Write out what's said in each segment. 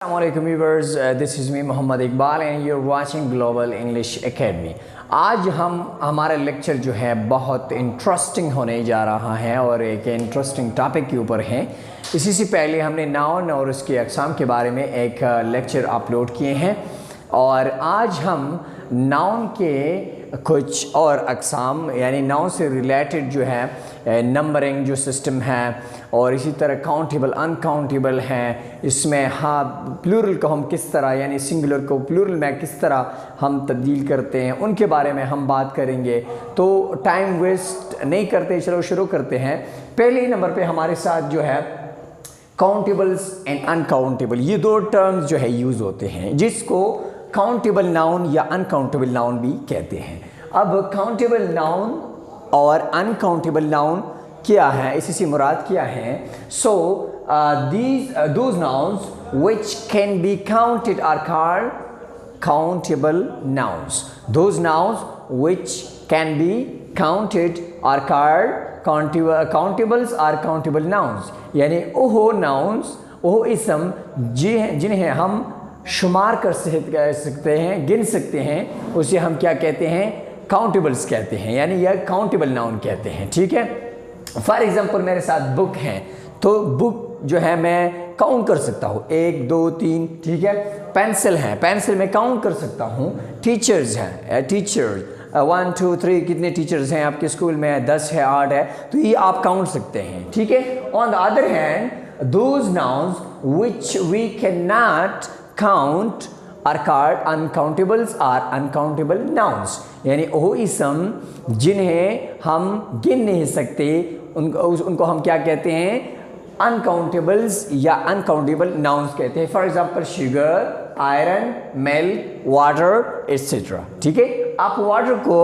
Assalamualaikum viewers, this is me Mohammad Iqbal and you're watching Global English Academy। आज हम हमारा lecture जो है बहुत इंटरेस्टिंग होने जा रहा है और एक इंटरेस्टिंग टॉपिक के ऊपर है। इसी से पहले हमने नाउन और उसके अक़साम के बारे में एक लेक्चर अपलोड किए हैं और आज हम नाउन के कुछ और अक़साम यानी नाउन से रिलेटेड जो है नंबरिंग जो सिस्टम है और इसी तरह काउंटेबल अनकाउंटेबल है, इसमें हाँ प्लूरल को हम किस तरह यानी सिंगुलर को प्लूरल में किस तरह हम तब्दील करते हैं उनके बारे में हम बात करेंगे। तो टाइम वेस्ट नहीं करते, चलो शुरू करते हैं। पहले नंबर पे हमारे साथ जो है काउंटेबल्स एंड अनकाउंटेबल, ये दो टर्म्स जो है यूज़ होते हैं जिसको काउंटेबल नाउन या अनकाउंटेबल नाउन भी कहते हैं। अब काउंटेबल नाउन और अनकाउंटेबल नाउन क्या है, इसी से मुराद क्या है? So those nouns which can be counted are called countable nouns. Those nouns which can be counted are called countables or countable nouns, यानी ओह नाउन्स ओह इसम जिन्हें हम शुमार कर सकते हैं, गिन सकते हैं, उसे हम क्या कहते हैं? काउंटेबल्स कहते हैं, यानी यह काउंटेबल नाउन कहते हैं। ठीक है, फॉर एग्जांपल मेरे साथ बुक है तो बुक जो है मैं काउंट कर सकता हूँ 1 2 3। ठीक है, पेंसिल है, पेंसिल में काउंट कर सकता हूँ। टीचर्स हैं, टीचर्स 1 2 3 कितने टीचर्स हैं आपके स्कूल में? 10 है, 8 है, तो ये आप काउंट सकते हैं। ठीक है, on the other hand those nouns which we can not count are called uncountables or uncountable nouns, यानी वो इसम जिन्हें हम गिन नहीं सकते उनको हम क्या कहते हैं? अनकाउंटेबल्स या अनकाउंटेबल नाउन्स कहते हैं। For example sugar, iron, milk, water etcetera. ठीक है, आप वाटर को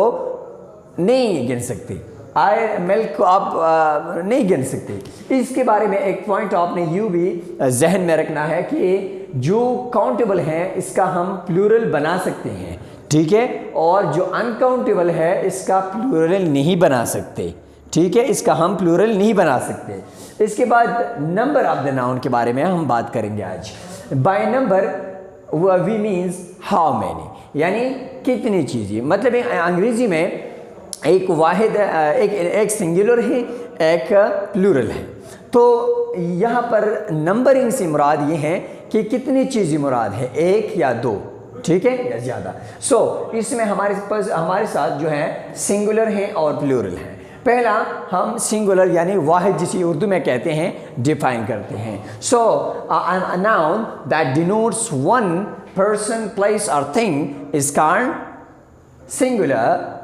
नहीं गिन सकते, मिल्क को आप नहीं गिन सकते। इसके बारे में एक पॉइंट आपने यूँ भी जहन में रखना है कि जो काउंटेबल है इसका हम प्लूरल बना सकते हैं। ठीक है, और जो अनकाउंटेबल है इसका प्लूरल नहीं बना सकते। ठीक है, इसका हम प्लूरल नहीं बना सकते। इसके बाद नंबर ऑफ द नाउन के बारे में हम बात करेंगे आज। By number we means how many, यानी कितनी चीज़ें, मतलब अंग्रेजी में एक वाहिद एक सिंगुलर है, एक प्लूरल है। तो यहाँ पर नंबरिंग से मुराद ये है कि कितनी चीज़ें मुराद है, 1 या 2, ठीक है, या ज़्यादा। सो इसमें हमारे साथ जो है सिंगुलर है और प्लूरल है। पहला हम सिंगुलर यानी वाहिद जिसे उर्दू में कहते हैं डिफाइन करते हैं। So a noun that denotes one person, place और thing is called singular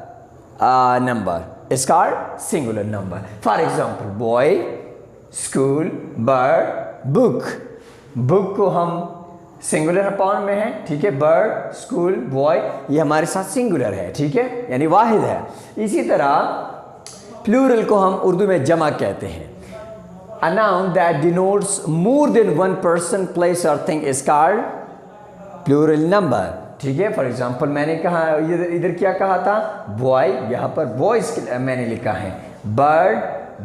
number, is called singular number. For example, boy, school, bird, book. book को हम सिंगुलर फॉर्म में है। ठीक है, बर्ड, स्कूल, बॉय ये हमारे साथ सिंगुलर है। ठीक है, यानी वाहिद है। इसी तरह प्लूरल को हम उर्दू में जमा कहते हैं। A noun that denotes more than one person, place or thing is called plural number. ठीक है, फॉर एग्जाम्पल मैंने कहा इधर क्या कहा था? बॉय, यहाँ पर बॉयज़ मैंने लिखा है। Bird,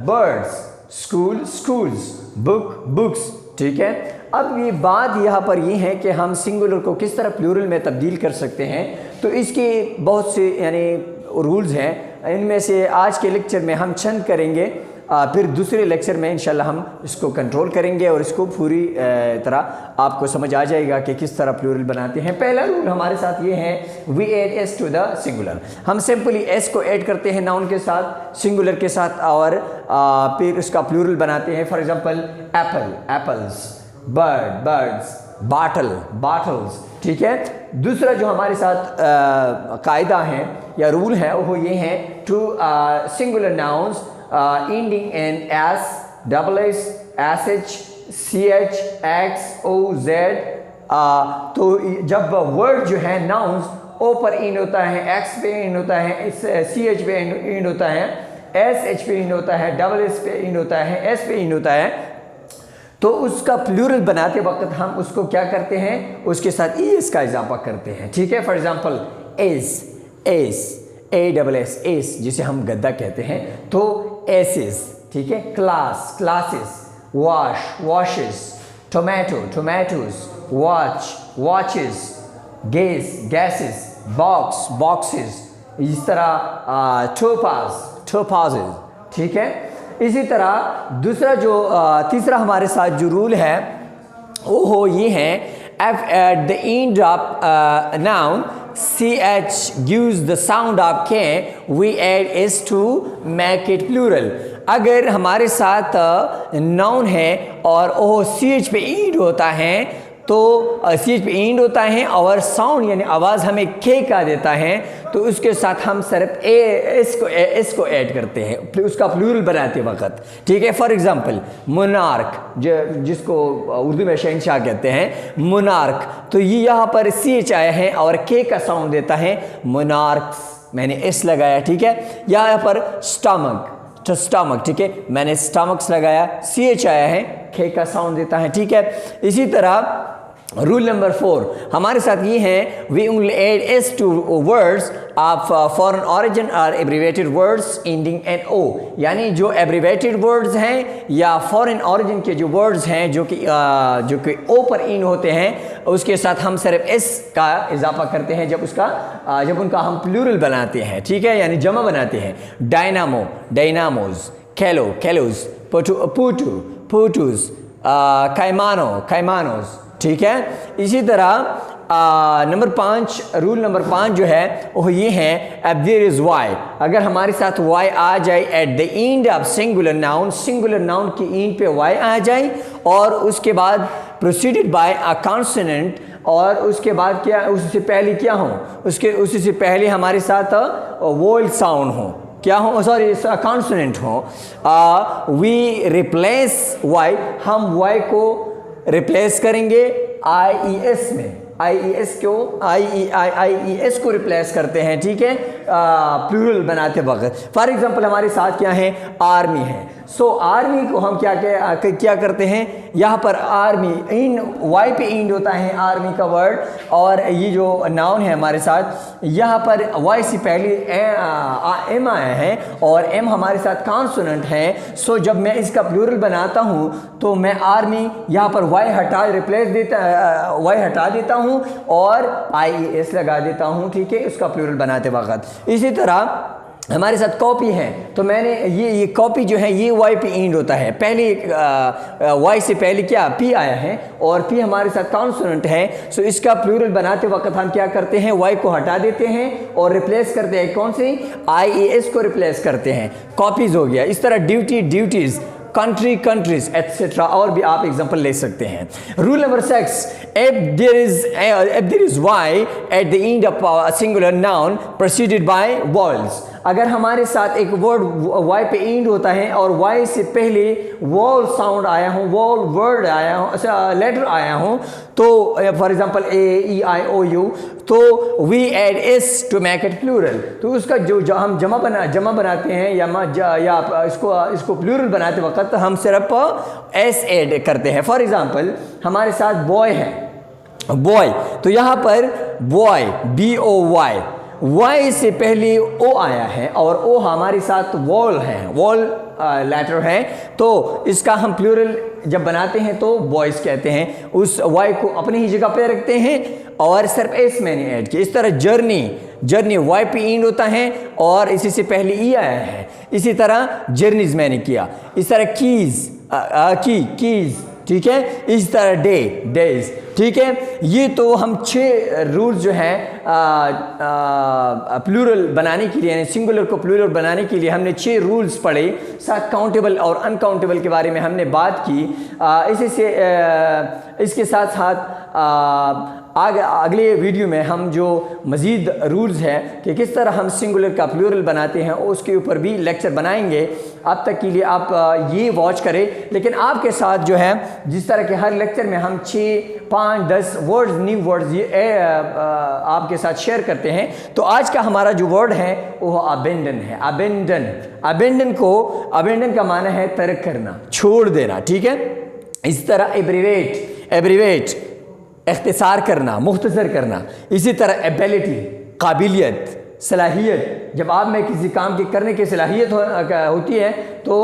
birds, school, schools, book, books. ठीक है, अब ये बात यहाँ पर ये है कि हम सिंगुलर को किस तरह प्लूरल में तब्दील कर सकते हैं। तो इसके बहुत से यानी रूल्स हैं, इनमें से आज के लेक्चर में हम चंद करेंगे, फिर दूसरे लेक्चर में इंशाल्लाह हम इसको कंट्रोल करेंगे और इसको पूरी तरह आपको समझ आ जाएगा कि किस तरह प्लूरल बनाते हैं। पहला रूल हमारे साथ ये है, we add S to the singular. हम सिंपली एस को ऐड करते हैं नाउन के साथ, सिंगुलर के साथ, और फिर उसका प्लूरल बनाते हैं। For example Apple, apples, bird, birds, bottle, bottles. ठीक है, दूसरा जो हमारे साथ कायदा है या रूल है वो ये है, to singular nouns ending in s, double s, sh, ch, x, o, z। तो जब वर्ड जो है नाउन्स ओ पर इन होता है, x पे इन होता है, ch पे इन होता है, sh पे इन होता है, डबल s पे इन होता है, s पे इन होता है, तो उसका प्लूरल बनाते वक्त हम उसको क्या करते हैं? उसके साथ es का इजाफा करते हैं। ठीक है, for example S, S, A double S, S जिसे हम गद्दा कहते हैं, तो एसेस। ठीक है, class, classes, wash, washes, tomato, tomatoes, watch, watches, gas, gases, box, boxes, इस तरह टोपाज, टोपाजेस, ठीक है। इसी तरह दूसरा जो तीसरा हमारे साथ जो रूल है वो ये है F at the end of noun CH gives the sound of K, we add S to make it plural। अगर हमारे साथ नाउन है और ओ CH पे एंड होता है तो CH पे एंड होता है और साउंड यानी आवाज़ हमें K का देता है तो उसके साथ हम सिर्फ एस को ऐड करते हैं उसका प्लूरल बनाते वक्त, ठीक है। फॉर एग्जांपल मोनार्क, जिसको उर्दू में शहंशाह कहते हैं, मोनार्क, तो ये यहाँ पर CH आया है और K का साउंड देता है मोनार्क्स, मैंने एस लगाया, ठीक है। यहाँ पर स्टमक, तो स्टमक, ठीक है, मैंने स्टमक्स लगाया, CH आया है, K का साउंड देता है, ठीक है। इसी तरह रूल नंबर 4 हमारे साथ ये है, we only add S to words of foreign origin और abbreviated words ending in O, यानी जो एब्रीवेटेड वर्ड्स हैं या फॉरेन ऑरिजिन के जो वर्ड्स हैं जो कि ओ पर इन होते हैं, उसके साथ हम सिर्फ एस का इजाफा करते हैं जब उनका हम प्लूरल बनाते हैं, ठीक है, यानी जमा बनाते हैं। डायनामो, डायनामोज, कैलो, कैलोज, पुटू, पुटूस, कैमानो, कैमानोज, ठीक है। इसी तरह नंबर 5, रूल नंबर 5 जो है वो ये है, एफ देयर इज वाई, अगर हमारे साथ वाई आ जाए at the end of singular noun, singular noun की एंड पे वाई आ जाए और उसके बाद प्रोसीडेड बाय अ कॉन्सोनेंट, और उसके बाद क्या, उससे पहले क्या हो, उसी से पहले हमारे साथ वोवल साउंड हो, क्या हो, सॉरी कॉन्सोनेंट हो, वी रिप्लेस वाई, हम वाई को रिप्लेस करेंगे IES में, IES को रिप्लेस करते हैं, ठीक है, प्लूरल बनाते वक्त। फॉर एग्जांपल हमारे साथ क्या है, आर्मी है, सो आर्मी को हम क्या करते हैं, यहाँ पर आर्मी इन वाई पे इंड होता है आर्मी का वर्ड, और ये जो नाउन है हमारे साथ यहाँ पर वाई से पहले एम आया है और एम हमारे साथ कॉन्सोनेंट है, सो जब मैं इसका प्लूरल बनाता हूँ तो मैं आर्मी यहाँ पर वाई हटा देता हूँ और IES लगा देता हूँ, ठीक है, उसका प्लूरल बनाते वक्त। इसी तरह हमारे साथ कॉपी है, तो मैंने ये कॉपी जो है ये वाई पे एंड होता है, पहले वाई से पहले क्या P आया है और P हमारे साथ कॉन्सोनेंट है, सो इसका प्लूरल बनाते वक्त हम क्या करते हैं, वाई को हटा देते हैं और रिप्लेस करते हैं, कौन सी, IES को रिप्लेस करते हैं, कॉपीज हो गया। इस तरह duty, duties, country, countries, etcetera, और भी आप एग्जांपल ले सकते हैं। Rule number 6, if there is y at the end of a singular noun preceded by vowels, अगर हमारे साथ एक वर्ड y पे एंड होता है और y से पहले वॉल साउंड आया हो, वॉल वर्ड आया हो, अच्छा लेटर आया हो, तो फॉर एग्जांपल A-E-I-O-U, तो we add S to make it plural, तो उसका जो हम जमा बनाते हैं या इसको प्लूरल बनाते वक्त हम सिर्फ एस ऐड करते हैं। फॉर एग्जांपल हमारे साथ बॉय है, बॉय, तो यहाँ पर बॉय BOY, वाई से पहले ओ आया है और ओ हमारे साथ वॉल है, वॉल लेटर है, तो इसका हम प्लूरल जब बनाते हैं तो बॉयज़ कहते हैं, उस वाई को अपनी ही जगह पे रखते हैं और सिर्फ एस मैंने ऐड किया। इस तरह जर्नी, जर्नी वाई पे एंड होता है और इसी से पहले ई आया है, इसी तरह जर्नीज मैंने किया। इस तरह कीज, कीज, ठीक है, इस तरह डे, डेज, ठीक है। ये तो हम 6 रूल्स जो हैं प्लूरल बनाने के लिए, यानी सिंगुलर को प्लूरल बनाने के लिए हमने 6 रूल्स पढ़े, साथ काउंटेबल और अनकाउंटेबल के बारे में हमने बात की। इसके साथ साथ अगले वीडियो में हम जो मज़ीद रूल्स हैं कि किस तरह हम सिंगुलर का प्लूरल बनाते हैं उसके ऊपर भी लेक्चर बनाएंगे। अब तक के लिए आप ये वॉच करें, लेकिन आपके साथ जो है जिस तरह के हर लेक्चर में हम 6, 5, 10 वर्ड्स, न्यू वर्ड्स ये आपके साथ शेयर करते हैं। तो आज का हमारा जो वर्ड है वो अबेंडन है, अबेंडन। अबेंडन का माना है तर्क करना, छोड़ देना, ठीक है। इस तरह एब्रीवेट, इख्तिसार करना, मुख्तसर करना। इसी तरह एबिलिटी, काबिलियत, सलाहियत, जब आप में किसी काम की करने की सलाहियत होती है तो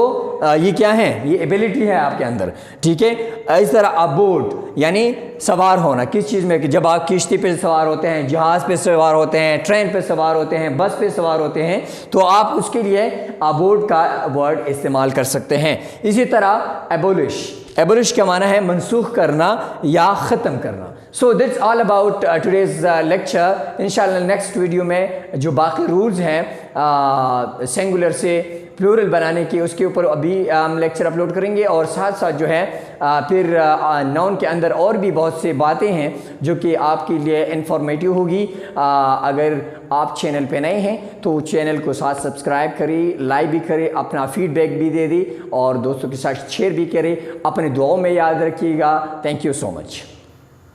ये क्या है, ये एबिलिटी है आपके अंदर, ठीक है। इस तरह अबोर्ड यानी सवार होना, किस चीज़ में, कि जब आप किश्ती पे सवार होते हैं, जहाज़ पे सवार होते हैं, ट्रेन पे सवार होते हैं, बस पे सवार होते हैं, तो आप उसके लिए अबोर्ड का वर्ड इस्तेमाल कर सकते हैं। इसी तरह एबोलिश, एबोलिश का माना है मनसूख करना या ख़त्म करना। So that's all about today's lecture. इंशाल्लाह नेक्स्ट वीडियो में जो बाकी रूल्स हैं सिंगुलर से प्लूरल बनाने की, उसके ऊपर अभी हम लेक्चर अपलोड करेंगे, और साथ साथ जो है फिर नाउन के अंदर और भी बहुत सी बातें हैं जो कि आपके लिए इंफॉर्मेटिव होगी। अगर आप चैनल पे नए हैं तो चैनल को साथ सब्सक्राइब करें, लाइक भी करें, अपना फीडबैक भी दे दें और दोस्तों के साथ शेयर भी करें। अपने दुआओं में याद रखिएगा। Thank you so much.